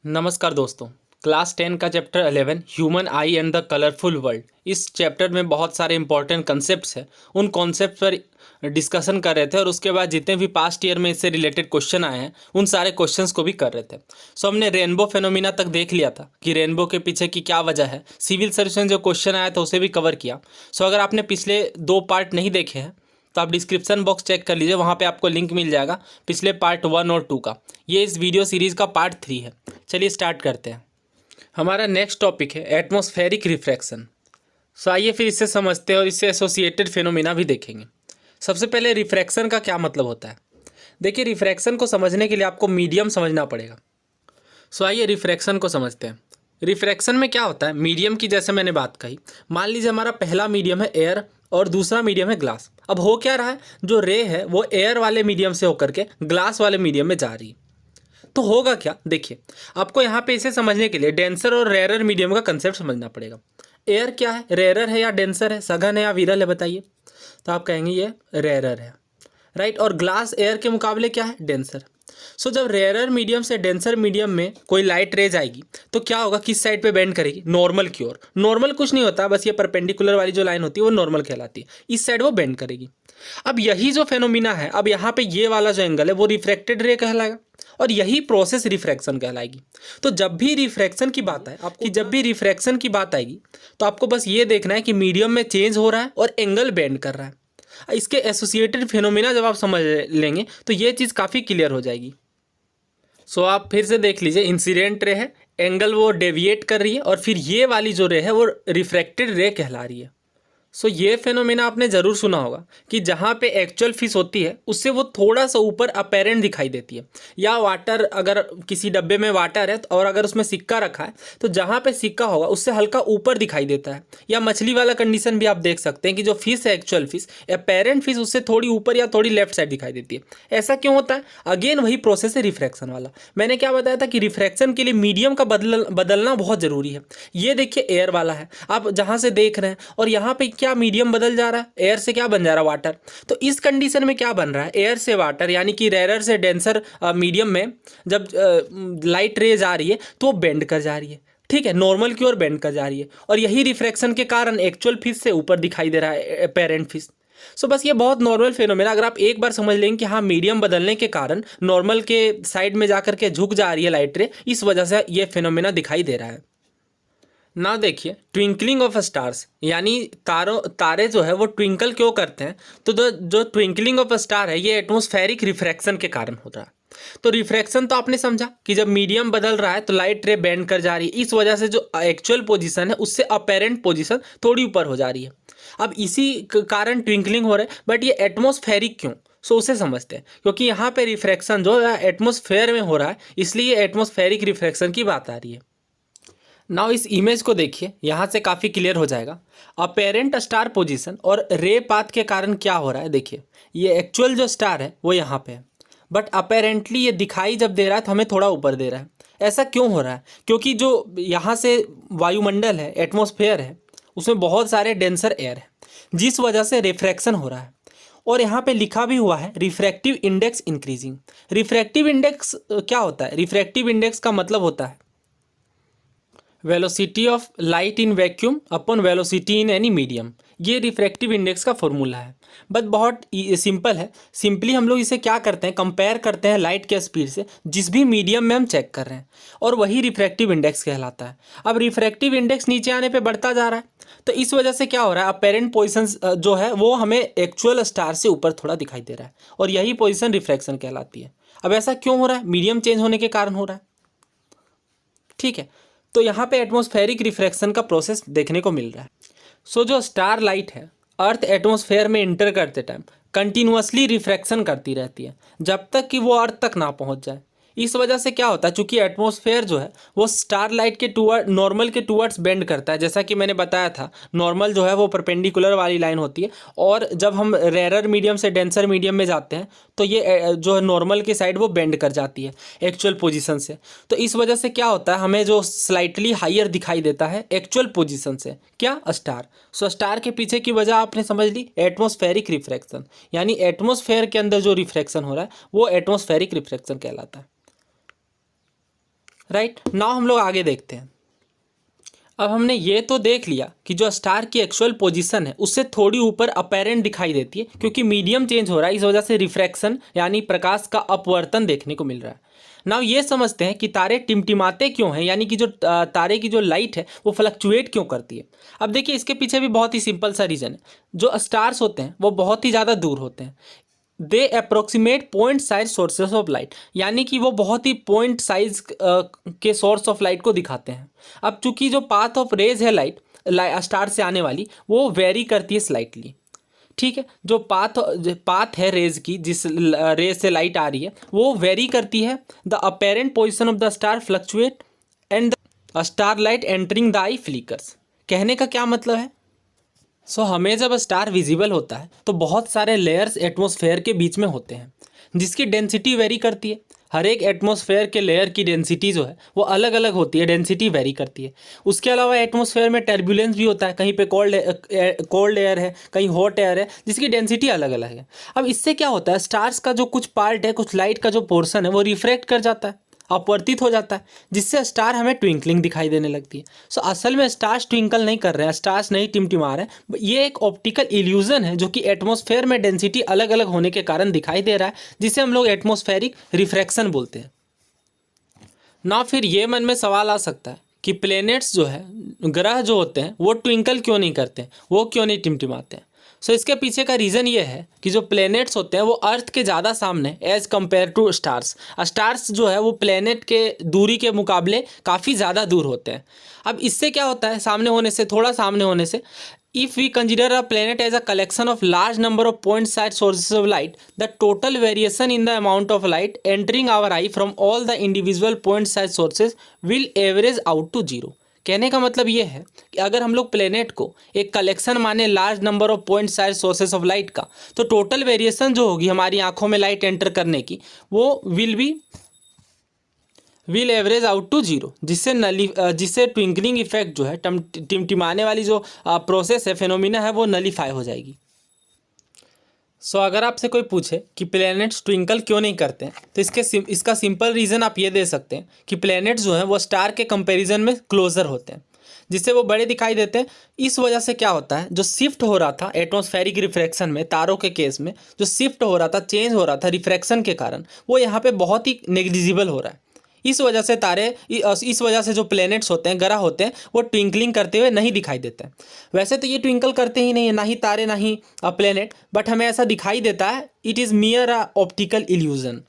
नमस्कार दोस्तों। क्लास 10 का chapter 11 human I and the colourful world. इस चैप्टर में बहुत सारे इंपॉर्टेंट कंसेप्ट्स हैं। उन कॉन्सेप्ट पर डिस्कशन कर रहे थे और उसके बाद जितने भी पास्ट ईयर में इससे रिलेटेड क्वेश्चन आए हैं उन सारे क्वेश्चंस को भी कर रहे थे। हमने रेनबो फेनोमिना तक देख लिया था कि रेनबो के पीछे की क्या वजह है। सिविल सर्विस में जो क्वेश्चन आया था उसे भी कवर किया। अगर आपने पिछले 2 पार्ट नहीं देखे हैं तो आप डिस्क्रिप्शन बॉक्स चेक कर लीजिए, वहाँ पे आपको लिंक मिल जाएगा पिछले पार्ट 1 और 2 का। ये इस वीडियो सीरीज़ का पार्ट 3 है। चलिए स्टार्ट करते हैं। हमारा नेक्स्ट टॉपिक है एटमॉस्फेरिक रिफ्रैक्शन। आइए फिर इससे समझते हैं और इससे एसोसिएटेड फिनोमिना भी देखेंगे। सबसे पहले रिफ्रैक्शन का क्या मतलब होता है। देखिए, रिफ्रैक्शन को समझने के लिए आपको मीडियम समझना पड़ेगा। आइए रिफ्रैक्शन को समझते हैं। रिफ्रैक्शन में क्या होता है, मीडियम की जैसे मैंने बात कही, मान लीजिए हमारा पहला मीडियम है एयर और दूसरा मीडियम है ग्लास। अब हो क्या रहा है, जो रे है वो एयर वाले मीडियम से होकर के ग्लास वाले मीडियम में जा रही है। तो होगा क्या, देखिए आपको यहाँ पे इसे समझने के लिए डेंसर और रेयरर मीडियम का कंसेप्ट समझना पड़ेगा। एयर क्या है, रेयरर है या डेंसर है, सघन है या विरल है, बताइए। तो आप कहेंगे ये रेयरर है, राइट। और ग्लास एयर के मुकाबले क्या है, डेंसर। जब रेयरर मीडियम से डेंसर मीडियम में कोई लाइट रेज आएगी तो क्या होगा, किस साइड पे बेंड करेगी, नॉर्मल की ओर। नॉर्मल कुछ नहीं होता, बस ये परपेंडिकुलर वाली जो लाइन होती है वो नॉर्मल कहलाती है, इस साइड वो बेंड करेगी। अब यही जो फेनोमिना है, अब यहाँ पे ये वाला जो एंगल है वो रिफ्रैक्टेड रे कहलाएगा और यही प्रोसेस रिफ्रैक्शन कहलाएगी। तो जब भी रिफ्रैक्शन की बात आएगी तो आपको बस ये देखना है कि मीडियम में चेंज हो रहा है और एंगल बेंड कर रहा है। इसके एसोसिएटेड फिनोमिना जब आप समझ लेंगे तो ये चीज़ काफ़ी क्लियर हो जाएगी। आप फिर से देख लीजिए, इंसिडेंट रे है, एंगल वो डेविएट कर रही है और फिर ये वाली जो रे है वो रिफ्रैक्टेड रे कहला रही है। ये फेनोमेना आपने ज़रूर सुना होगा कि जहाँ पे एक्चुअल फिश होती है उससे वो थोड़ा सा ऊपर अपेरेंट दिखाई देती है। या वाटर, अगर किसी डब्बे में वाटर है और अगर उसमें सिक्का रखा है तो जहाँ पे सिक्का होगा उससे हल्का ऊपर दिखाई देता है। या मछली वाला कंडीशन भी आप देख सकते हैं कि जो फिश है एक्चुअल फिश, अपेरेंट फिश, उससे थोड़ी ऊपर या थोड़ी लेफ्ट साइड दिखाई देती है। ऐसा क्यों होता है, अगेन वही प्रोसेस है रिफ्रैक्शन वाला। मैंने क्या बताया था कि रिफ्रैक्शन के लिए मीडियम का बदलना बहुत ज़रूरी है। ये देखिए एयर वाला है, आप जहाँ से देख रहे हैं, और यहाँ पे क्या मीडियम बदल जा रहा है, एयर से क्या बन जा रहा है, वाटर। तो इस कंडीशन में क्या बन रहा है, एयर से वाटर, यानी कि रेयर से डेंसर मीडियम में जब लाइट रेज आ रही है तो वो बेंड कर जा रही है, ठीक है, नॉर्मल की ओर बेंड कर जा रही है। और यही रिफ्रैक्शन के कारण एक्चुअल फिश से ऊपर दिखाई दे रहा है पेरेंट फिश। बस ये बहुत नॉर्मल फेनोमेना, अगर आप एक बार समझ लेंगे कि हाँ मीडियम बदलने के कारण नॉर्मल के साइड में जाकर के झुक जा रही है लाइट रे, इस वजह से ये फेनोमेना दिखाई दे रहा है। ना देखिए, ट्विंकलिंग ऑफ स्टार्स, यानी तारे जो है वो ट्विंकल क्यों करते हैं, तो जो ट्विंकलिंग ऑफ स्टार है ये एटमॉस्फेरिक रिफ्रैक्शन के कारण हो रहा है। तो रिफ्रैक्शन तो आपने समझा कि जब मीडियम बदल रहा है तो लाइट रे बेंड कर जा रही है, इस वजह से जो एक्चुअल पोजीशन है उससे अपेरेंट पोजीशन थोड़ी ऊपर हो जा रही है। अब इसी कारण ट्विंकलिंग हो रहा है, बट ये एटमॉस्फेरिक क्यों, उसे समझते हैं। क्योंकि यहाँ पे रिफ्रैक्शन जो है एटमॉस्फेयर में हो रहा है, इसलिए एटमॉस्फेरिक रिफ्रैक्शन की बात आ रही है। नाउ इस इमेज को देखिए, यहाँ से काफ़ी क्लियर हो जाएगा। अपेरेंट स्टार पोजीशन और रे पाथ के कारण क्या हो रहा है, देखिए ये एक्चुअल जो स्टार है वो यहाँ पे है, बट अपेरेंटली ये दिखाई जब दे रहा है तो हमें थोड़ा ऊपर दे रहा है। ऐसा क्यों हो रहा है, क्योंकि जो यहाँ से वायुमंडल है, एटमॉस्फेयर है, उसमें बहुत सारे डेंसर एयर है, जिस वजह से रिफ्रैक्शन हो रहा है। और यहाँ पे लिखा भी हुआ है refractive index increasing. Refractive index क्या होता है, रिफ्रैक्टिव इंडेक्स का मतलब होता है velocity of light in vacuum upon velocity in any medium. ये रिफ्रैक्टिव इंडेक्स का फॉर्मूला है, बट बहुत सिंपल है। सिंपली हम लोग इसे क्या करते हैं, कंपेयर करते हैं लाइट के स्पीड से जिस भी मीडियम में हम चेक कर रहे हैं, और वही रिफ्रैक्टिव इंडेक्स कहलाता है। अब रिफ्रैक्टिव इंडेक्स नीचे आने पे बढ़ता जा रहा है, तो इस वजह से क्या हो रहा है, अपेरेंट पोजिशन जो है वो हमें एक्चुअल स्टार से ऊपर थोड़ा दिखाई दे रहा है, और यही पोजिशन रिफ्रैक्शन कहलाती है। अब ऐसा क्यों हो रहा है, मीडियम चेंज होने के कारण हो रहा है, ठीक है। तो यहाँ पे एटमॉस्फेरिक रिफ्रैक्शन का प्रोसेस देखने को मिल रहा है। जो स्टार लाइट है अर्थ एटमॉस्फेयर में इंटर करते टाइम कंटिन्यूअसली रिफ्रैक्शन करती रहती है जब तक कि वो अर्थ तक ना पहुँच जाए। इस वजह से क्या होता है, चूंकि एटमॉस्फेयर जो है वो स्टार लाइट के टूवर्ड, नॉर्मल के टूवर्ड्स बेंड करता है। जैसा कि मैंने बताया था, नॉर्मल जो है वो परपेंडिकुलर वाली लाइन होती है, और जब हम रेयर मीडियम से डेंसर मीडियम में जाते हैं तो ये जो है नॉर्मल की साइड वो बेंड कर जाती है एक्चुअल पोजीशन से। तो इस वजह से क्या होता है, हमें जो स्लाइटली हायर दिखाई देता है एक्चुअल पोजीशन से, क्या, स्टार। स्टार के पीछे की वजह आपने समझ ली, एटमॉस्फेरिक रिफ्रैक्शन, यानी एटमॉस्फेयर के अंदर जो रिफ्रैक्शन हो रहा है वो एटमॉस्फेरिक रिफ्रैक्शन कहलाता है। राइट नाउ हम लोग आगे देखते हैं। अब हमने ये तो देख लिया कि जो स्टार की एक्चुअल पोजीशन है उससे थोड़ी ऊपर अपेरेंट दिखाई देती है, क्योंकि मीडियम चेंज हो रहा है, इस वजह से रिफ्रैक्शन यानी प्रकाश का अपवर्तन देखने को मिल रहा है। नाउ ये समझते हैं कि तारे टिमटिमाते क्यों हैं, यानी कि जो तारे की जो लाइट है वो फ्लक्चुएट क्यों करती है। अब देखिए इसके पीछे भी बहुत ही सिंपल सा रीज़न है। जो स्टार्स होते हैं वो बहुत ही ज़्यादा दूर होते हैं, they approximate point size sources of light, यानी कि वो बहुत ही पॉइंट साइज के सोर्स ऑफ लाइट को दिखाते हैं। अब चूंकि जो पाथ ऑफ रेज है लाइट स्टार से आने वाली वो वेरी करती है स्लाइटली, ठीक है। जो पाथ है रेज की, जिस रेज से लाइट आ रही है वो वेरी करती है। The apparent position of the star fluctuate and the star light entering the I flickers. कहने का क्या मतलब है? हमें जब स्टार विजिबल होता है तो बहुत सारे लेयर्स एटमॉस्फेयर के बीच में होते हैं, जिसकी डेंसिटी वेरी करती है। हर एक एटमॉस्फेयर के लेयर की डेंसिटी जो है वो अलग अलग होती है, डेंसिटी वेरी करती है। उसके अलावा एटमॉस्फेयर में टर्बुलेंस भी होता है, कहीं पे कोल्ड एयर है, कहीं हॉट एयर है, जिसकी डेंसिटी अलग अलग है। अब इससे क्या होता है, स्टार्स का जो कुछ पार्ट है, कुछ लाइट का जो पोर्शन है वो रिफ्रैक्ट कर जाता है, अपवर्तित हो जाता है, जिससे स्टार हमें ट्विंकलिंग दिखाई देने लगती है। असल में स्टार्स ट्विंकल नहीं कर रहे हैं, स्टार्स नहीं टिमटिमा रहे हैं, ये एक ऑप्टिकल इल्यूजन है जो कि एटमॉस्फेयर में डेंसिटी अलग अलग होने के कारण दिखाई दे रहा है, जिसे हम लोग एटमॉस्फेरिक रिफ्रैक्शन बोलते हैं ना। फिर ये मन में सवाल आ सकता है कि प्लैनेट्स जो है, ग्रह जो होते हैं, वो ट्विंकल क्यों नहीं करते हैं, वो क्यों नहीं टिमटिमाते हैं। इसके पीछे का रीज़न ये है कि जो प्लैनेट्स होते हैं वो अर्थ के ज़्यादा सामने एज़ कम्पेयर टू स्टार्स जो है वो प्लैनेट के दूरी के मुकाबले काफ़ी ज़्यादा दूर होते हैं। अब इससे क्या होता है, सामने होने से, थोड़ा सामने होने से, if we consider a planet as a collection of large number of point-sized sources of light, the total variation in the amount of light entering our eye from all the individual point-sized sources will average out to zero। कहने का मतलब ये है कि अगर हम लोग planet को एक कलेक्शन माने large number of point size sources of light का, तो टोटल वेरिएशन जो होगी हमारी आंखों में लाइट एंटर करने की, वो will average out to zero, जिससे ट्विंकलिंग इफेक्ट जो है, टिमटिमाने वाली जो प्रोसेस है, फिनोमिना है, वो नलीफाई हो जाएगी। अगर आपसे कोई पूछे कि प्लैनेट्स ट्विंकल क्यों नहीं करते हैं, तो इसका सिंपल रीज़न आप ये दे सकते हैं कि प्लैनेट्स जो हैं वो स्टार के कंपैरिजन में क्लोजर होते हैं, जिससे वो बड़े दिखाई देते हैं। इस वजह से क्या होता है, जो शिफ्ट हो रहा था एटमॉस्फेरिक रिफ्रैक्शन में, तारों के केस में जो शिफ्ट हो रहा था, चेंज हो रहा था रिफ्रैक्शन के कारण, वो यहाँ पे बहुत ही नेग्लिजिबल हो रहा है। इस वजह से जो प्लैनेट्स होते हैं, ग्रह होते हैं, वो ट्विंकलिंग करते हुए नहीं दिखाई देते हैं। वैसे तो ये ट्विंकल करते ही नहीं है, ना ही तारे ना ही प्लैनेट, बट हमें ऐसा दिखाई देता है। It is मियर a optical illusion.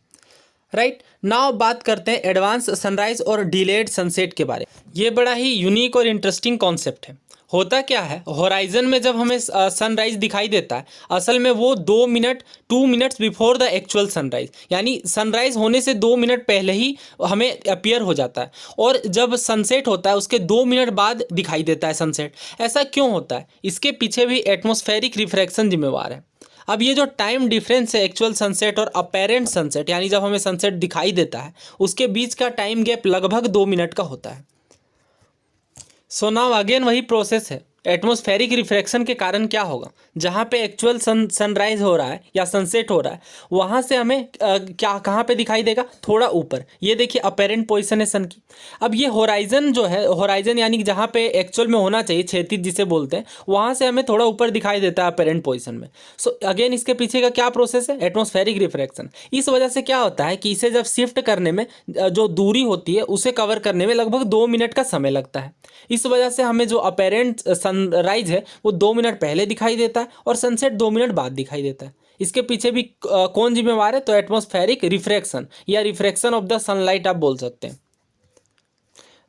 Right now बात करते हैं एडवांस सनराइज और डिलेड सनसेट के बारे में। ये बड़ा ही यूनिक और इंटरेस्टिंग कॉन्सेप्ट है। होता क्या है, होराइजन में जब हमें सनराइज दिखाई देता है, असल में वो 2 minutes before the actual sunrise, यानी सनराइज होने से 2 मिनट पहले ही हमें अपीयर हो जाता है, और जब सनसेट होता है उसके 2 मिनट बाद दिखाई देता है सनसेट। ऐसा क्यों होता है? इसके पीछे भी एटमॉस्फेरिक रिफ्रैक्शन जिम्मेवार है। अब ये जो टाइम डिफरेंस है एक्चुअल सनसेट और अपेरेंट सनसेट, यानी जब हमें सनसेट दिखाई देता है, उसके बीच का टाइम गैप लगभग 2 मिनट का होता है। नाउ अगेन वही प्रोसेस है। एटमॉस्फेरिक रिफ्रैक्शन के कारण क्या होगा, जहाँ पे एक्चुअल सनराइज हो रहा है या सनसेट हो रहा है, वहाँ से हमें कहाँ पे दिखाई देगा, थोड़ा ऊपर। ये देखिए अपेरेंट पोजीशन है सन की। अब ये होराइजन जो है, होराइजन यानी कि जहाँ पे एक्चुअल में होना चाहिए, क्षैतिज जिसे बोलते हैं, वहाँ से हमें थोड़ा ऊपर दिखाई देता है अपेरेंट पोजीशन में। अगेन इसके पीछे का क्या प्रोसेस है, एटमॉस्फेरिक रिफ्रैक्शन। इस वजह से क्या होता है कि इसे जब शिफ्ट करने में, जो दूरी होती है उसे कवर करने में लगभग 2 मिनट का समय लगता है। इस वजह से हमें जो अपेरेंट सनराइज है वो 2 मिनट पहले दिखाई देता है और सनसेट 2 मिनट बाद दिखाई देता है। इसके पीछे भी कौन जिम्मेवार है, तो एटमॉस्फेरिक रिफ्रैक्शन या रिफ्रैक्शन ऑफ द सनलाइट आप बोल सकते हैं।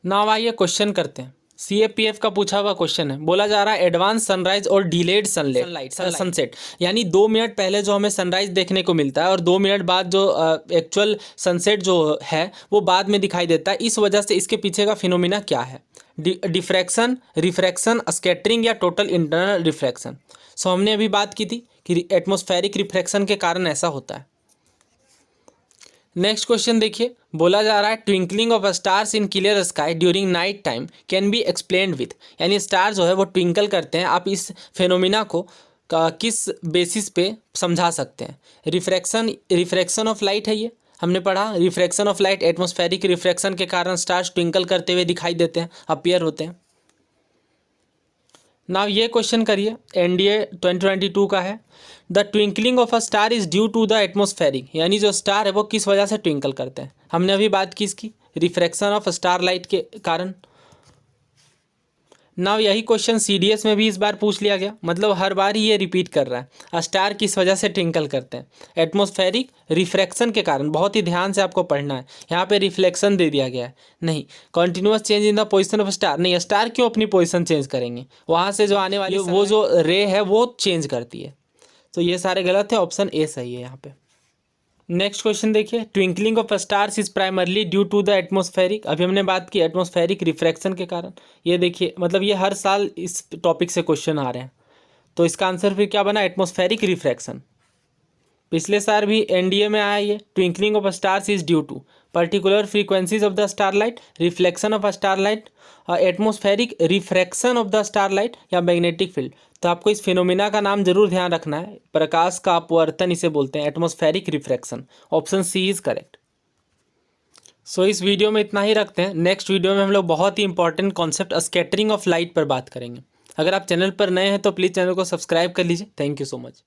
नाउ आइए क्वेश्चन करते हैं। CAPF का पूछा हुआ क्वेश्चन है, बोला जा रहा है एडवांस सनराइज और डिलेड सनसेट, यानी 2 मिनट पहले जो हमें सनराइज देखने को मिलता है और 2 मिनट बाद जो एक्चुअल सनसेट जो है वो बाद में दिखाई देता है। इस वजह से इसके पीछे का फिनोमिना क्या है, डिफ्रैक्शन, रिफ्रैक्शन, स्कैटरिंग या टोटल इंटरनल रिफ्रैक्शन। हमने अभी बात की थी कि एटमॉस्फेरिक रिफ्रैक्शन के कारण ऐसा होता है। नेक्स्ट क्वेश्चन देखिए, बोला जा रहा है twinkling of stars in clear sky during night time can be explained with, यानी स्टार जो है वो ट्विंकल करते हैं, आप इस फेनोमिना को किस बेसिस पे समझा सकते हैं। रिफ्रैक्शन ऑफ लाइट है ये। हमने पढ़ा refraction of light, atmospheric refraction के कारण स्टार्स ट्विंकल करते हुए दिखाई देते हैं, अपीयर होते हैं। नाउ ये क्वेश्चन करिए, एनडीए 2022 का है। The twinkling of a star is due to the atmospheric, यानी जो स्टार है वो किस वजह से ट्विंकल करते हैं। हमने अभी बात की इसकी, रिफ्रैक्शन ऑफ स्टार लाइट के कारण। नाउ यही क्वेश्चन सीडीएस में भी इस बार पूछ लिया गया, मतलब हर बार ही ये रिपीट कर रहा है, स्टार किस वजह से ट्विंकल करते हैं। एटमॉस्फेरिक रिफ्रैक्शन के कारण, बहुत ही ध्यान से आपको पढ़ना है, यहाँ पे रिफ्लेक्शन दे दिया गया है, नहीं continuous change in the position of star, नहीं स्टार क्यों अपनी पोजीशन चेंज करेंगे, वहाँ से जो आने वाली वो जो रे है वो चेंज करती है। तो ये सारे गलत है, ऑप्शन ए सही है यहाँ पे। नेक्स्ट क्वेश्चन देखिए, twinkling of stars is primarily due to the atmospheric, अभी हमने बात की एटमॉस्फेरिक रिफ्रैक्शन के कारण। ये देखिए, मतलब ये हर साल इस टॉपिक से क्वेश्चन आ रहे हैं, तो इसका आंसर फिर क्या बना, एटमॉस्फेरिक रिफ्रैक्शन। पिछले साल भी एनडीए में आया ये, twinkling of stars is due to particular frequencies of the starlight, reflection of starlight, atmospheric refraction of the starlight या मैग्नेटिक फील्ड। तो आपको इस फिनोमिना का नाम जरूर ध्यान रखना है, प्रकाश का अपवर्तन इसे बोलते हैं, atmospheric refraction. Option C is correct. So इस वीडियो में इतना ही रखते हैं, नेक्स्ट वीडियो में हम लोग बहुत ही important concept scattering of light पर बात करेंगे। अगर आप चैनल पर नए हैं तो प्लीज़ चैनल को सब्सक्राइब कर लीजिए। Thank you so much.